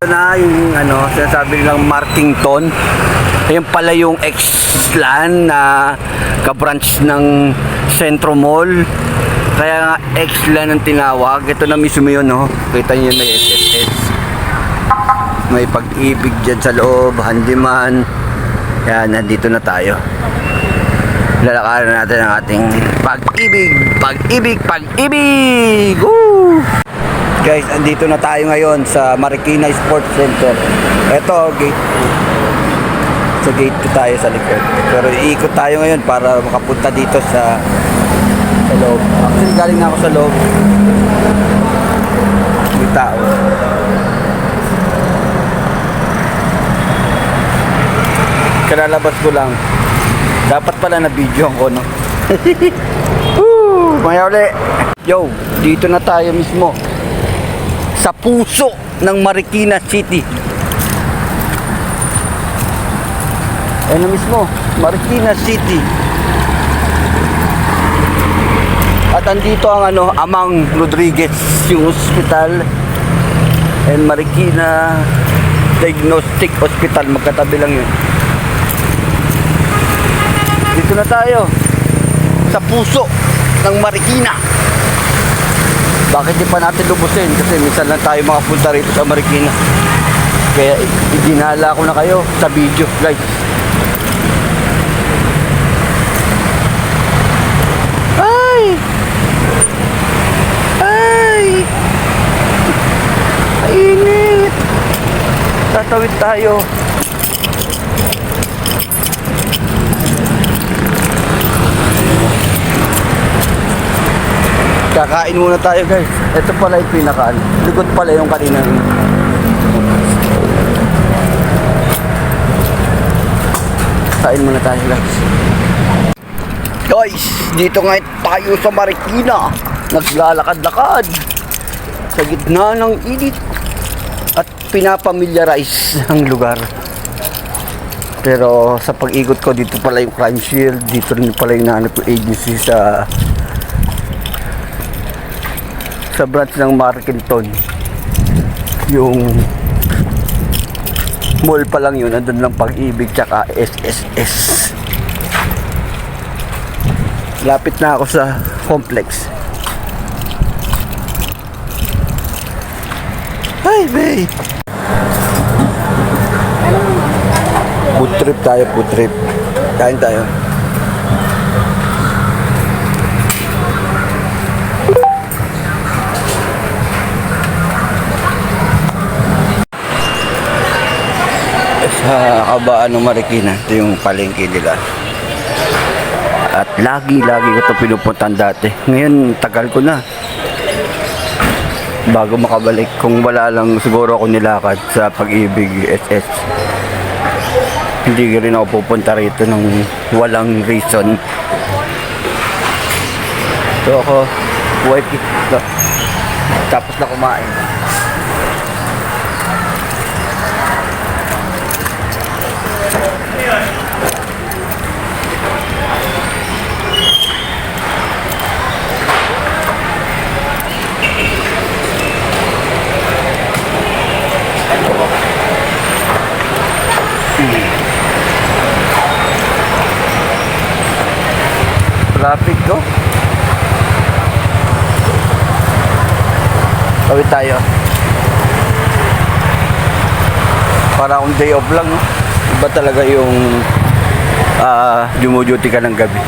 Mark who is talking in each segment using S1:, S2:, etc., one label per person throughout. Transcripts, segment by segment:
S1: Na yung sinasabi nilang Markington. Ayun pala yung X-Lan na ka-branch ng Centro Mall. Kaya nga X-Lan ang tinawag. Ito na mismo yun, no? Kita niyo may SSS. May Pag-ibig dyan sa loob, handyman. Kaya nandito na tayo. Lalakaran natin ang ating pag-ibig, pag-ibig, pag-ibig! Woo! Guys, andito na tayo ngayon sa Marikina Sports Center. Ito, gate. Sa gate ko tayo sa likod. Pero iikot tayo ngayon para makapunta dito sa loob. Actually, galing na ako sa loob. May tao. Kalalabas ko lang. Dapat pala na video ko, no? Woo! Maya uli. Yo, dito na tayo mismo. Sa puso ng Marikina City. Ayun na mismo, Marikina City. At andito ang Amang Rodriguez, yung hospital. And Marikina Diagnostic Hospital, magkatabi lang yun. Dito na tayo sa puso ng Marikina. Bakit di pa natin lubusin? Kasi minsan lang tayo makapunta rito sa Marikina. Kaya idinala ko na kayo sa video, guys. Ay! Ay! Init! Tatawid tayo. Kakain muna tayo, guys. Ito pala yung pinakaano. Likod pala yung kanina. Kain muna tayo, guys. Guys, dito nga tayo sa Marikina. Naglalakad-lakad sa gitna ng init at pinapamilyarize ang lugar. Pero sa pag-ikot ko, dito pala yung crime shield. Dito rin pala yung nahanap ko agency sa branch ng Markington. Yung mall pa lang yun, andun lang Pag-ibig tsaka SSS. Lapit na ako sa complex. Hi babe, food trip tayo, food trip. Kain tayo. Sa kabaan ng Marikina, ito yung palengke nila. At lagi ko ito pinupuntan dati. Ngayon, tagal ko na bago makabalik. Kung wala lang siguro ako nilakad sa Pag-ibig SS, hindi rin ako pupunta rito ng walang reason. So ako, wait, tapos na kumain. Traffic ko. Tawid tayo. Para akong day off lang, no? Iba talaga yung dumuduty ka ng gabi.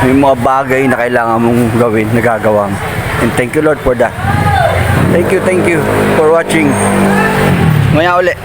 S1: May mga bagay na kailangan mong gawin, nagagawa mo. And thank you Lord for that. Thank you for watching. Maya uli.